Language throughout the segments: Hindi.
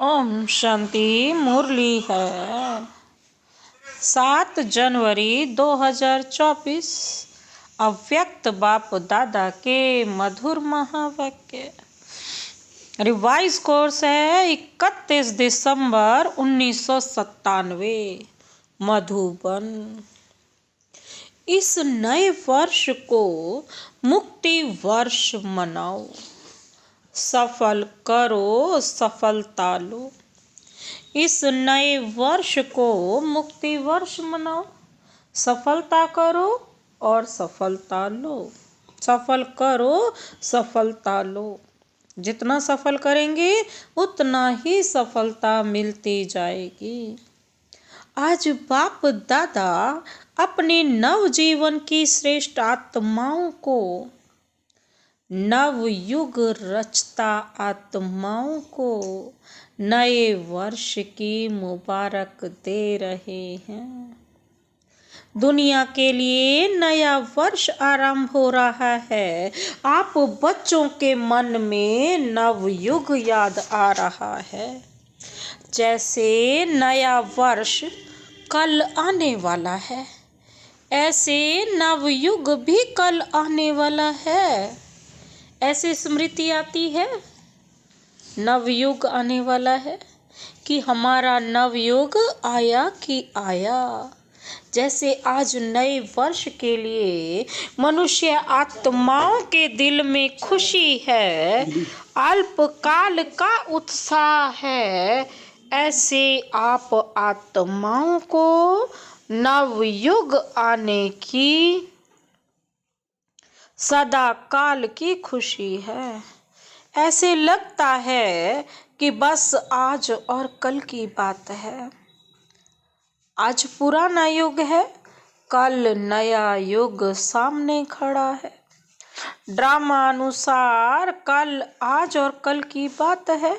ओम शांति। मुरली है 7 जनवरी 2024। अव्यक्त बाप दादा के मधुर महावाक्य। रिवाइज कोर्स है 31 दिसंबर 1997 मधुबन। इस नए वर्ष को मुक्ति वर्ष मनाओ। सफल करो, सफलता लो। इस नए वर्ष को मुक्ति वर्ष मनाओ। सफलता करो और सफलता लो। सफल करो, सफलता लो। जितना सफल करेंगे उतना ही सफलता मिलती जाएगी। आज बाप दादा अपने नव जीवन की श्रेष्ठ आत्माओं को, नव युग रचता आत्माओं को नए वर्ष की मुबारक दे रहे हैं। दुनिया के लिए नया वर्ष आरंभ हो रहा है। आप बच्चों के मन में नव युग याद आ रहा है। जैसे नया वर्ष कल आने वाला है, ऐसे नव युग भी कल आने वाला है। ऐसे स्मृति आती है नवयुग आने वाला है कि हमारा नवयुग आया कि आया। जैसे आज नए वर्ष के लिए मनुष्य आत्माओं के दिल में खुशी है, अल्पकाल का उत्साह है, ऐसे आप आत्माओं को नवयुग आने की सदा काल की खुशी है। ऐसे लगता है कि बस आज और कल की बात है। आज पुराना युग है, कल नया युग सामने खड़ा है। ड्रामा अनुसार कल आज और कल की बात है।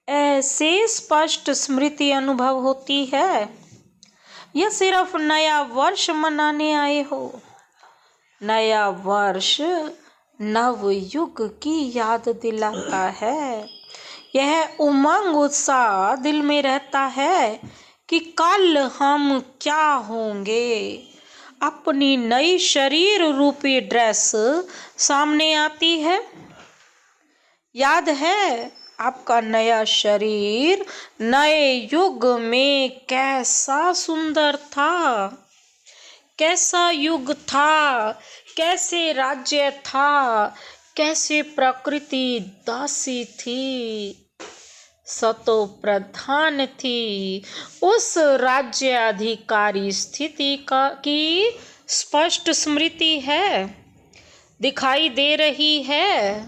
ऐसे स्पष्ट स्मृति अनुभव होती है या सिर्फ नया वर्ष मनाने आए हो। नया वर्ष नव युग की याद दिलाता है। यह उमंग उत्साह दिल में रहता है कि कल हम क्या होंगे। अपनी नई शरीर रूपी ड्रेस सामने आती है। याद है आपका नया शरीर नए युग में कैसा सुंदर था, कैसा युग था, कैसे राज्य था, कैसे प्रकृति दासी थी, सतो प्रधान थी। उस राज्य अधिकारी स्थिति की स्पष्ट स्मृति है, दिखाई दे रही है।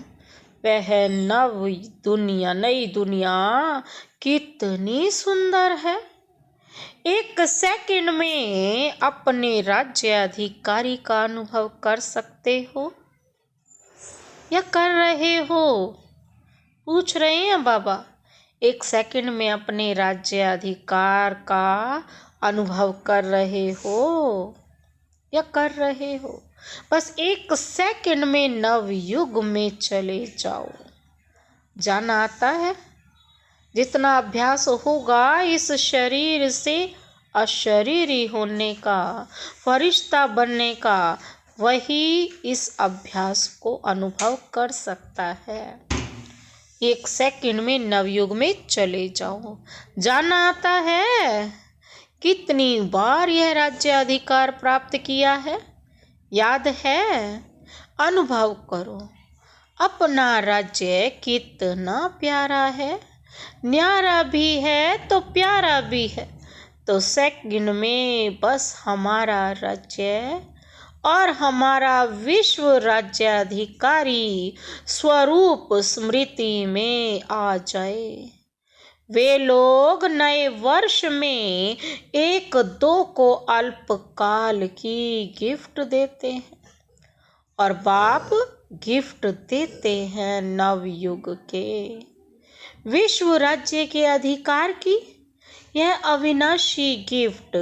वह नई दुनिया कितनी सुंदर है। एक सेकंड में अपने राज्य अधिकारी का अनुभव कर सकते हो या कर रहे हो? पूछ रहे हैं बाबा। एक सेकंड में अपने राज्य अधिकार का अनुभव कर रहे हो या कर रहे हो? बस एक सेकंड में नवयुग में चले जाओ। जाना आता है। जितना अभ्यास होगा इस शरीर से अशरीरी होने का, फरिश्ता बनने का, वही इस अभ्यास को अनुभव कर सकता है। एक सेकंड में नवयुग में चले जाओ। जाना आता है। कितनी बार यह राज्य अधिकार प्राप्त किया है, याद है? अनुभव करो अपना राज्य कितना प्यारा है। न्यारा भी है तो प्यारा भी है। तो सेकंड में बस हमारा राज्य और हमारा विश्व राज्य अधिकारी स्वरूप स्मृति में आ जाए। वे लोग नए वर्ष में 1-2 को अल्पकाल की गिफ्ट देते हैं और बाप गिफ्ट देते हैं नवयुग के, विश्व राज्य के अधिकार की। यह अविनाशी गिफ्ट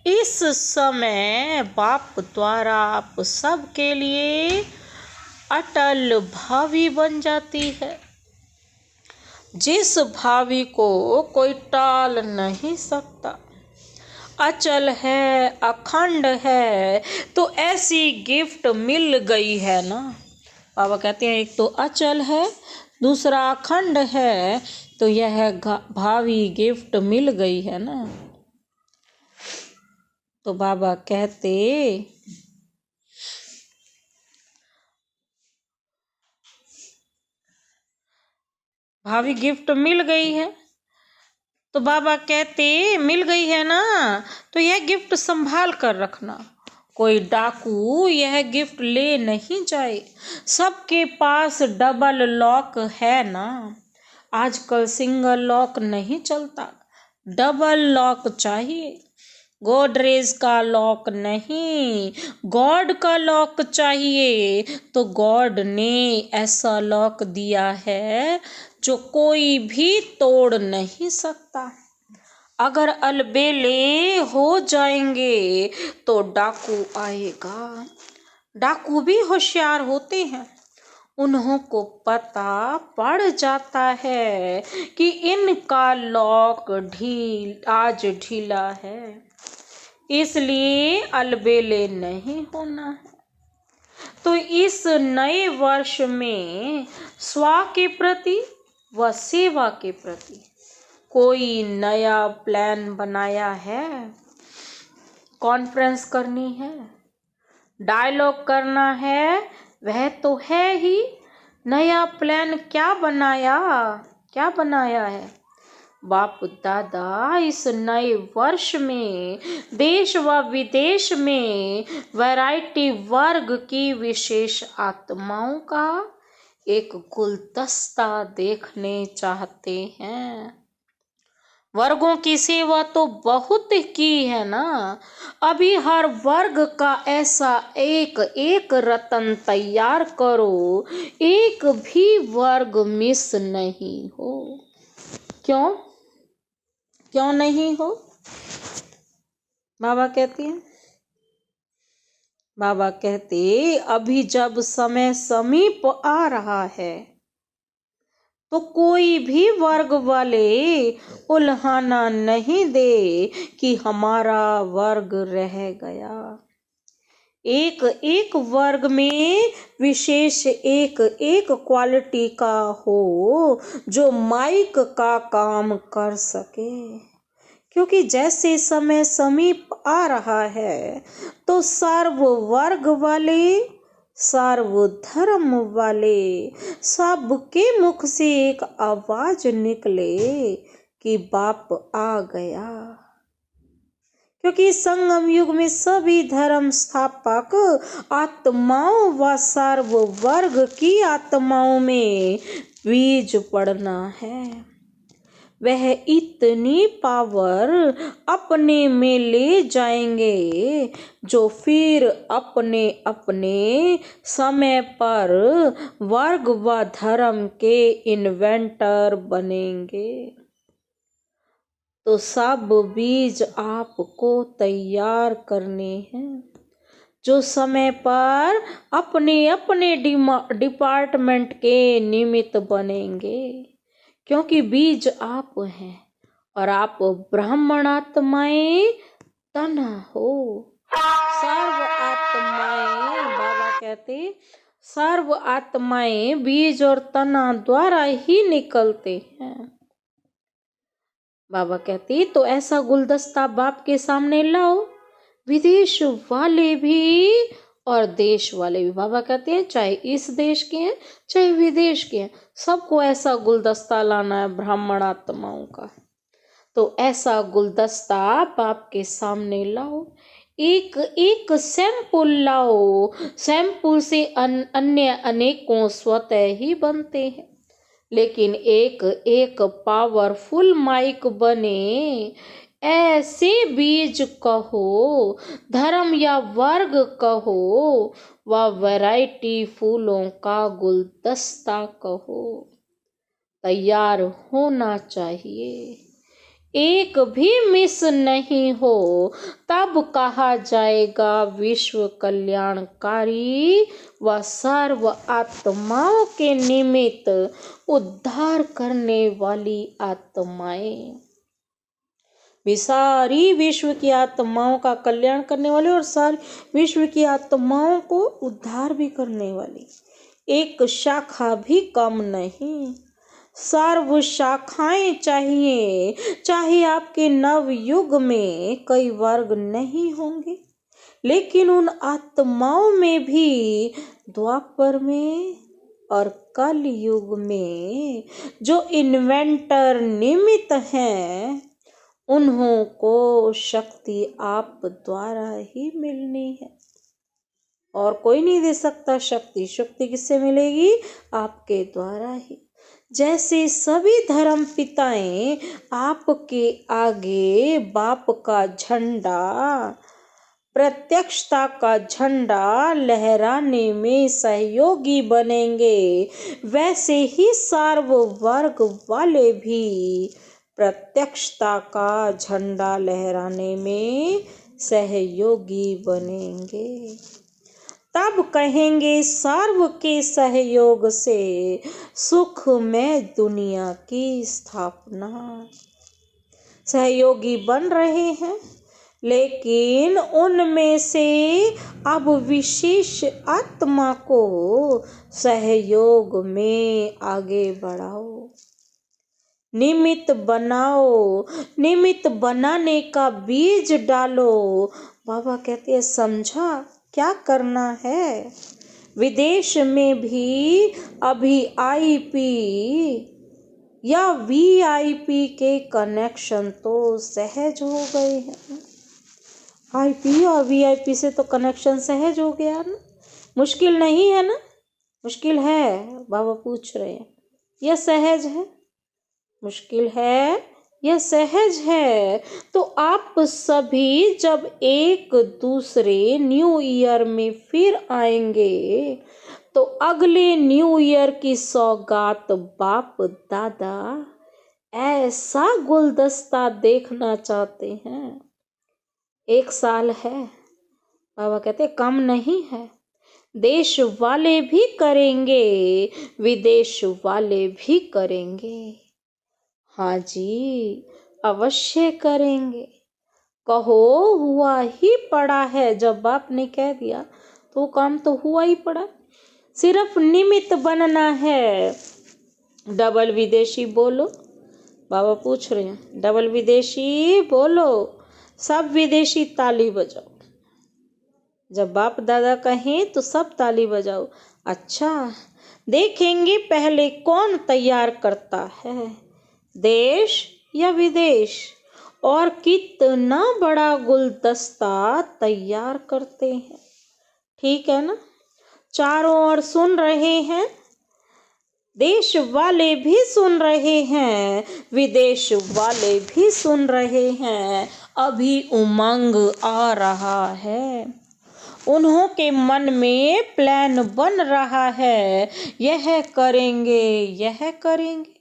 इस समय बाप द्वारा आप सब के लिए अटल भावी बन जाती है। जिस भावी को कोई टाल नहीं सकता, अचल है, अखंड है, तो ऐसी गिफ्ट मिल गई है ना। बाबा कहते हैं एक तो अचल है, दूसरा अखंड है, तो यह भावी गिफ्ट मिल गई है ना। तो बाबा कहते भावी गिफ्ट मिल गई है, तो बाबा कहते मिल गई है ना, तो यह गिफ्ट संभाल कर रखना। कोई डाकू यह गिफ्ट ले नहीं जाए। सबके पास डबल लॉक है ना। आजकल सिंगल लॉक नहीं चलता, डबल लॉक चाहिए। गोदरेज का लॉक नहीं, गॉड का लॉक चाहिए। तो गॉड ने ऐसा लॉक दिया है जो कोई भी तोड़ नहीं सकता। अगर अलबेले हो जाएंगे तो डाकू आएगा। डाकू भी होशियार होते हैं, उन्हों को पता पड़ जाता है कि इनका लॉक आज ढीला है, इसलिए अलबेले नहीं होना है। तो इस नए वर्ष में स्वा के प्रति व सेवा के प्रति कोई नया प्लान बनाया है? कॉन्फ्रेंस करनी है, डायलॉग करना है, वह तो है ही। नया प्लान क्या बनाया है? बाप दादा इस नए वर्ष में देश व विदेश में वैरायटी वर्ग की विशेष आत्माओं का एक गुलदस्ता देखने चाहते हैं। वर्गों की सेवा तो बहुत की है ना। अभी हर वर्ग का ऐसा एक रतन तैयार करो, एक भी वर्ग मिस नहीं हो। क्यों नहीं हो? बाबा कहते अभी जब समय समीप आ रहा है तो कोई भी वर्ग वाले उल्हाना नहीं दे कि हमारा वर्ग रह गया। एक वर्ग में विशेष एक क्वालिटी का हो जो माइक का काम कर सके। क्योंकि जैसे समय समीप आ रहा है तो सर्व वर्ग वाले, सर्वधर्म वाले सबके मुख से एक आवाज निकले कि बाप आ गया। क्योंकि संगम युग में सभी धर्म स्थापक आत्माओं व सर्व वर्ग की आत्माओं में बीज पड़ना है। वह इतनी पावर अपने में ले जाएंगे जो फिर अपने अपने समय पर वर्ग व धर्म के इन्वेंटर बनेंगे। तो सब बीज आपको तैयार करने हैं जो समय पर अपने अपने डिपार्टमेंट के निमित्त बनेंगे। क्योंकि बीज आप हैं और आप ब्राह्मण आत्माएं तना हो। सर्व आत्माएं, बाबा कहते सर्व आत्माएं बीज और तना द्वारा ही निकलते हैं। बाबा कहते तो ऐसा गुलदस्ता बाप के सामने लाओ, विदेश वाले भी और देश वाले भी। बाबा कहते हैं चाहे इस देश के हैं चाहे विदेश के हैं, सबको ऐसा गुलदस्ता लाना है ब्राह्मण आत्माओं का। तो ऐसा गुलदस्ता बाप के सामने लाओ, एक सैंपल लाओ। सैंपल से अन्य अनेकों स्वतः ही बनते हैं, लेकिन एक पावरफुल माइक बने। ऐसे बीज कहो, धर्म या वर्ग कहो, व वैरायटी फूलों का गुलदस्ता कहो, तैयार होना चाहिए। एक भी मिस नहीं हो, तब कहा जाएगा विश्व कल्याणकारी व सर्व आत्माओं के निमित्त उद्धार करने वाली आत्माएं। वे सारी विश्व की आत्माओं का कल्याण करने वाले और सारी विश्व की आत्माओं को उद्धार भी करने वाली, एक शाखा भी कम नहीं। सर्व शाखाएं चाहिए, चाहे आपके नव युग में कई वर्ग नहीं होंगे, लेकिन उन आत्माओं में भी द्वापर में और कल युग में जो इन्वेंटर निमित्त हैं, उन्हों को शक्ति आप द्वारा ही मिलनी है और कोई नहीं दे सकता शक्ति। शक्ति किससे मिलेगी? आपके द्वारा ही। जैसे सभी धर्म पिताएं आपके आगे बाप का झंडा, प्रत्यक्षता का झंडा लहराने में सहयोगी बनेंगे, वैसे ही सर्व वर्ग वाले भी प्रत्यक्षता का झंडा लहराने में सहयोगी बनेंगे। तब कहेंगे सर्व के सहयोग से सुख में दुनिया की स्थापना। सहयोगी बन रहे हैं, लेकिन उनमें से अब विशेष आत्मा को सहयोग में आगे बढ़ाओ, निमित्त बनाओ, निमित्त बनाने का बीज डालो। बाबा कहते हैं समझा क्या करना है। विदेश में भी अभी आईपी या वीआईपी के कनेक्शन तो सहज हो गए हैं। आईपी और वीआईपी से तो कनेक्शन सहज हो गया ना, मुश्किल नहीं है ना? मुश्किल है? बाबा पूछ रहे हैं। यह सहज है? मुश्किल है या सहज है? तो आप सभी जब एक दूसरे न्यू ईयर में फिर आएंगे, तो अगले न्यू ईयर की सौगात बाप दादा ऐसा गुलदस्ता देखना चाहते हैं। 1 साल है, बाबा कहते कम नहीं है। देश वाले भी करेंगे, विदेश वाले भी करेंगे। हाँ जी, अवश्य करेंगे। कहो हुआ ही पड़ा है। जब बाप ने कह दिया तो काम तो हुआ ही पड़ा, सिर्फ निमित्त बनना है। डबल विदेशी बोलो, बाबा पूछ रहे हैं। डबल विदेशी बोलो, सब विदेशी ताली बजाओ। जब बाप दादा कहें तो सब ताली बजाओ। अच्छा, देखेंगे पहले कौन तैयार करता है, देश या विदेश, और कितना बड़ा गुलदस्ता तैयार करते हैं। ठीक है ना? चारों ओर सुन रहे हैं, देश वाले भी सुन रहे हैं, विदेश वाले भी सुन रहे हैं। अभी उमंग आ रहा है, उन्हों के मन में प्लान बन रहा है, यह करेंगे, यह करेंगे।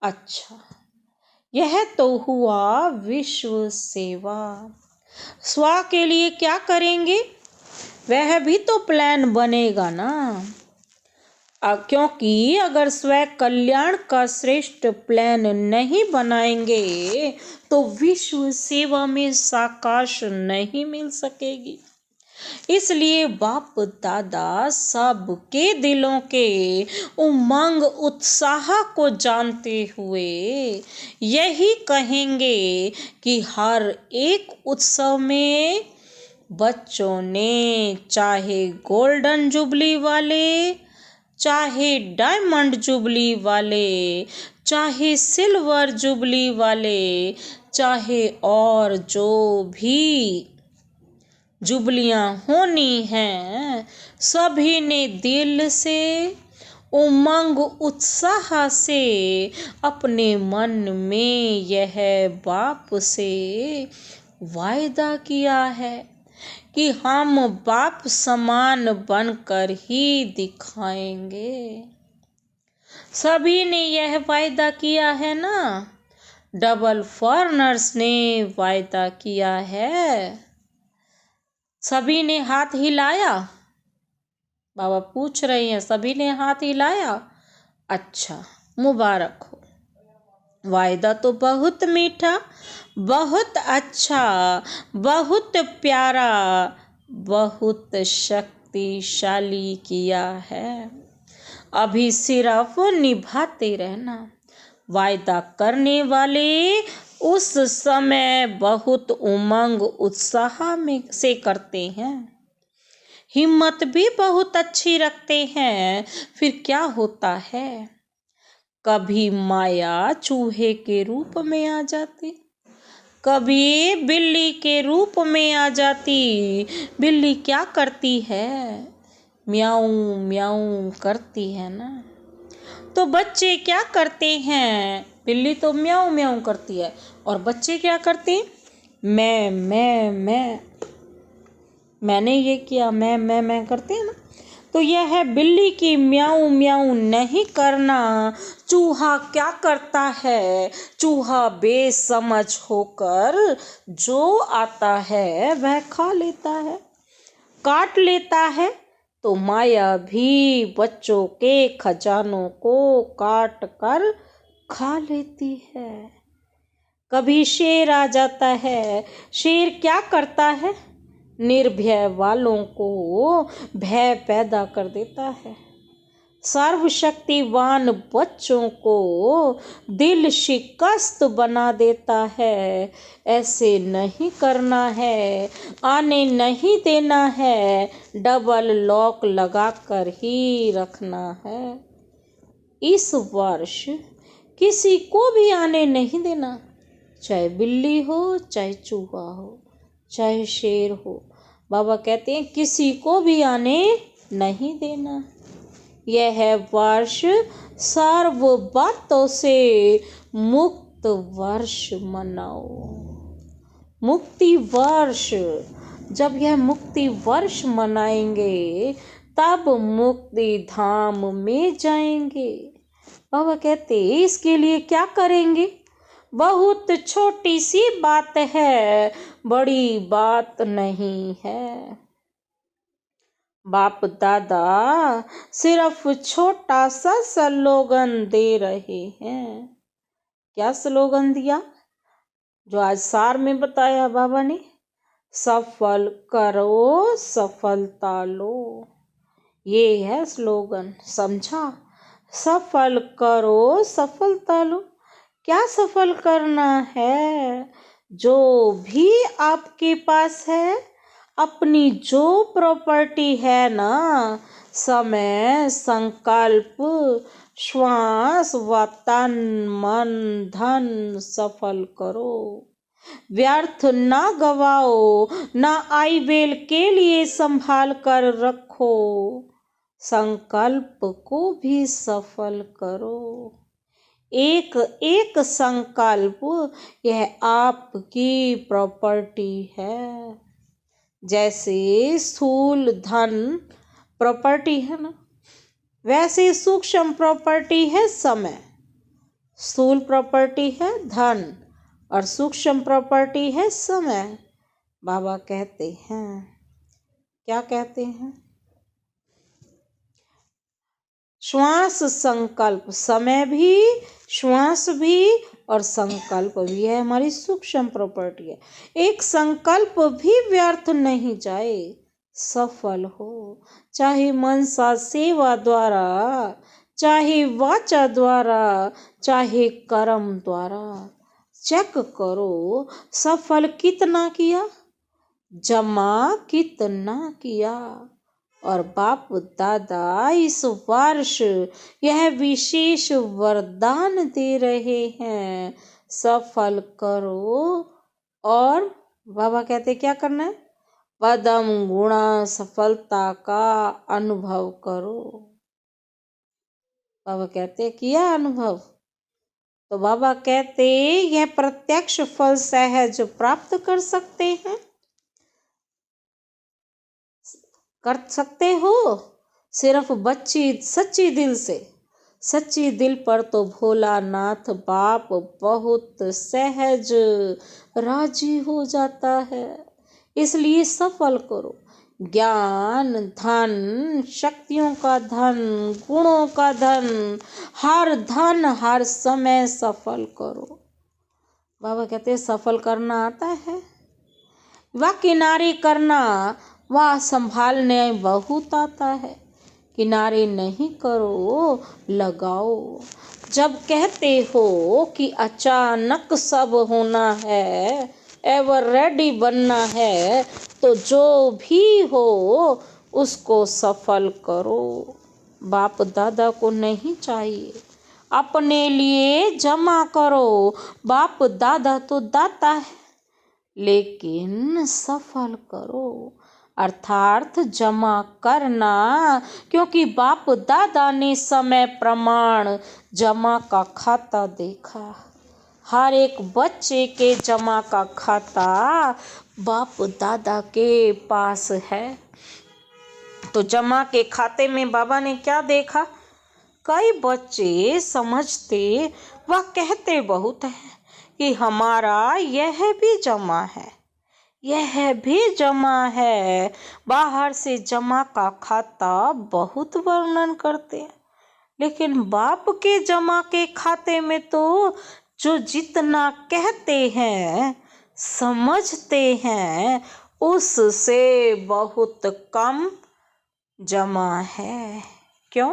अच्छा, यह तो हुआ विश्व सेवा। स्व के लिए क्या करेंगे, वह भी तो प्लान बनेगा ना। क्योंकि अगर स्व कल्याण का श्रेष्ठ प्लान नहीं बनाएंगे तो विश्व सेवा में साकाश नहीं मिल सकेगी। इसलिए बाप दादा सबके दिलों के उमंग उत्साह को जानते हुए यही कहेंगे कि हर एक उत्सव में बच्चों ने, चाहे गोल्डन जुबली वाले, चाहे डायमंड जुबली वाले, चाहे सिल्वर जुबली वाले, चाहे और जो भी जुबलियां होनी हैं, सभी ने दिल से, उमंग उत्साह से अपने मन में यह बाप से वायदा किया है कि हम बाप समान बनकर ही दिखाएंगे। सभी ने यह वायदा किया है ना। डबल फॉरेनर्स ने वायदा किया है। सभी ने हाथ हिलाया। बाबा पूछ रहे हैं, सभी ने हाथ हिलाया? अच्छा, मुबारक हो। वायदा तो बहुत मीठा, बहुत अच्छा, बहुत प्यारा, बहुत शक्तिशाली किया है। अभी सिर्फ निभाते रहना। वायदा करने वाले उस समय बहुत उमंग उत्साह में से करते हैं, हिम्मत भी बहुत अच्छी रखते हैं। फिर क्या होता है? कभी माया चूहे के रूप में आ जाती, कभी बिल्ली के रूप में आ जाती। बिल्ली क्या करती है? म्याऊं म्याऊं करती है ना। तो बच्चे क्या करते हैं? बिल्ली तो म्याऊं म्याऊं करती है, और बच्चे क्या करते हैं? मैंने ये किया, मैं करते हैं ना। तो यह है बिल्ली की म्याऊं म्याऊं नहीं करना। चूहा क्या करता है? चूहा बेसमझ होकर जो आता है वह खा लेता है, काट लेता है। तो माया भी बच्चों के खजानों को काट कर खा लेती है। कभी शेर आ जाता है। शेर क्या करता है? निर्भय वालों को भय पैदा कर देता है। सर्वशक्तिवान बच्चों को दिल शिकस्त बना देता है। ऐसे नहीं करना है, आने नहीं देना है, डबल लॉक लगा कर ही रखना है। इस वर्ष किसी को भी आने नहीं देना, चाहे बिल्ली हो, चाहे चूहा हो, चाहे शेर हो। बाबा कहते हैं किसी को भी आने नहीं देना। यह वर्ष सर्व बातों से मुक्त वर्ष मनाओ। मुक्ति वर्ष, जब यह मुक्ति वर्ष मनाएंगे तब मुक्ति धाम में जाएंगे। बाबा कहते हैं इसके लिए क्या करेंगे? बहुत छोटी सी बात है, बड़ी बात नहीं है। बाप दादा सिर्फ छोटा सा स्लोगन दे रहे हैं। क्या स्लोगन दिया? जो आज सार में बताया बाबा ने, सफल करो सफलता लो। ये है स्लोगन, समझा? सफल करो सफलता लो। क्या सफल करना है? जो भी आपके पास है, अपनी जो प्रॉपर्टी है ना, समय, संकल्प, श्वास व तन मन धन सफल करो। व्यर्थ ना गवाओ, ना आईवेल के लिए संभाल कर रखो। संकल्प को भी सफल करो। एक एक संकल्प यह आपकी प्रॉपर्टी है। जैसे स्थूल धन प्रॉपर्टी है ना, वैसे सूक्ष्म प्रॉपर्टी है समय। स्थूल प्रॉपर्टी है धन और सूक्ष्म प्रॉपर्टी है समय। बाबा कहते हैं, क्या कहते हैं? श्वास संकल्प, समय भी, श्वास भी और संकल्प भी है हमारी सूक्ष्म प्रॉपर्टी है। एक संकल्प भी व्यर्थ नहीं जाए, सफल हो। चाहे मनसा सेवा द्वारा, चाहे वाचा द्वारा, चाहे कर्म द्वारा। चेक करो सफल कितना किया, जमा कितना किया। और बाप दादा इस वर्ष यह विशेष वरदान दे रहे हैं, सफल करो। और बाबा कहते क्या करना है? पदम गुणा सफलता का अनुभव करो। बाबा कहते किया अनुभव? तो बाबा कहते यह प्रत्यक्ष फल सहज प्राप्त कर सकते हैं, कर सकते हो सिर्फ बच्ची सच्ची दिल से, सच्चे दिल पर तो भोलानाथ बाप बहुत सहज राजी हो जाता है। इसलिए सफल करो। ज्ञान, धन, शक्तियों का धन, गुणों का धन हर समय सफल करो। बाबा कहते हैं सफल करना आता है, वह किनारे करना, वह संभालने बहुत आता है। किनारे नहीं करो, लगाओ। जब कहते हो कि अचानक सब होना है, एवर रेडी बनना है, तो जो भी हो उसको सफल करो। बाप दादा को नहीं चाहिए, अपने लिए जमा करो। बाप दादा तो दाता है, लेकिन सफल करो, अर्थात जमा करना, क्योंकि बाप दादा ने समय प्रमाण जमा का खाता देखा। हर एक बच्चे के जमा का खाता बाप दादा के पास है। तो जमा के खाते में बाबा ने क्या देखा? कई बच्चे समझते व कहते बहुत हैं कि हमारा यह भी जमा है, यह भी जमा है। बाहर से जमा का खाता बहुत वर्णन करते हैं, लेकिन बाप के जमा के खाते में तो जो जितना कहते हैं, समझते हैं, उससे बहुत कम जमा है। क्यों?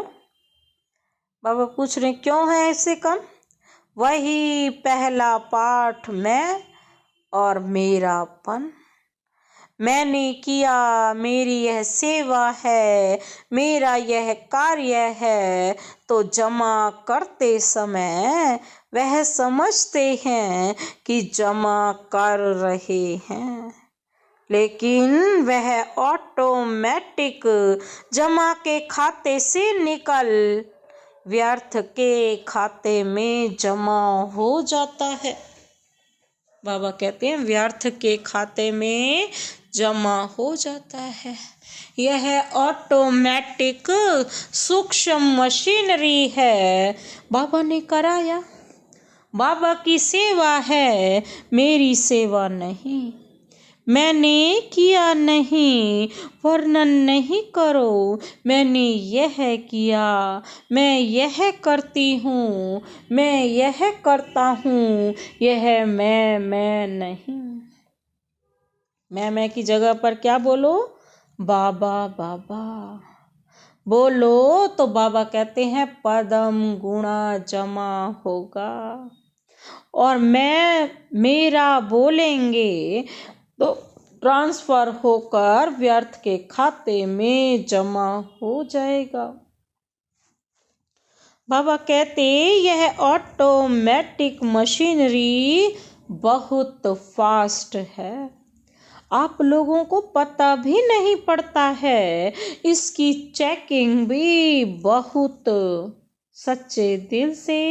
बाबा पूछ रहे क्यों है ऐसे कम? वही पहला पाठ मैं और मेरापन। मैंने किया, मेरी यह सेवा है, मेरा यह कार्य है। तो जमा करते समय वह समझते हैं कि जमा कर रहे हैं, लेकिन वह ऑटोमेटिक जमा के खाते से निकल व्यर्थ के खाते में जमा हो जाता है। बाबा कहते हैं व्यर्थ के खाते में जमा हो जाता है। यह ऑटोमेटिक सूक्ष्म मशीनरी है, बाबा ने कराया। बाबा की सेवा है, मेरी सेवा नहीं। मैंने किया नहीं, वर्णन नहीं करो। मैंने यह किया, मैं यह करती हूँ, मैं यह करता हूँ। यह मैं नहीं। मैं की जगह पर क्या बोलो? बाबा बाबा बोलो। तो बाबा कहते हैं पदम गुणा जमा होगा। और मैं मेरा बोलेंगे तो ट्रांसफर होकर व्यर्थ के खाते में जमा हो जाएगा। बाबा कहते यह ऑटोमेटिक मशीनरी बहुत फास्ट है, आप लोगों को पता भी नहीं पड़ता है। इसकी चेकिंग भी बहुत सच्चे दिल से